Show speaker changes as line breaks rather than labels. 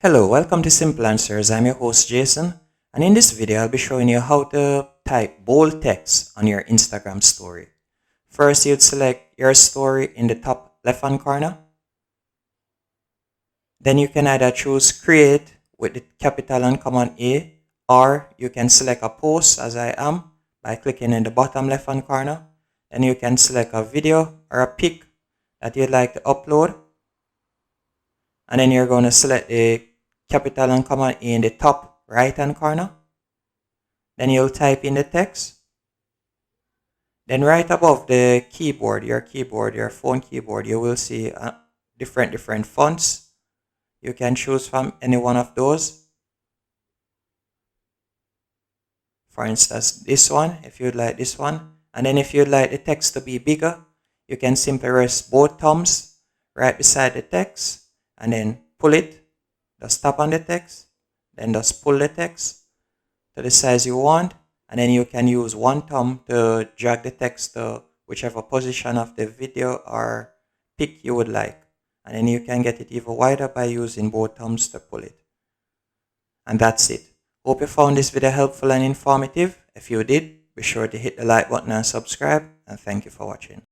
Hello, welcome to Simple Answers. I'm your host Jason, and in this video I'll be showing you how to type bold text on your Instagram story. First, you'd select your story in the top left hand corner. Then you can either choose create with the capital and common A, or you can select a post as I am by clicking in the bottom left hand corner. Then you can select a video or a pic that you'd like to upload. And then you're going to select the capital and common A in the top right hand corner. Then you'll type in the text. Then right above the keyboard, your phone keyboard, you will see different fonts. You can choose from any one of those. For instance, this one, if you'd like this one. And then if you'd like the text to be bigger, you can simply rest both thumbs right beside the text and then pull it. Just tap on the text, then just pull the text to the size you want, and then you can use one thumb to drag the text to whichever position of the video or pic you would like. And then you can get it even wider by using both thumbs to pull it. And that's it. Hope you found this video helpful and informative. If you did, be sure to hit the like button and subscribe, and thank you for watching.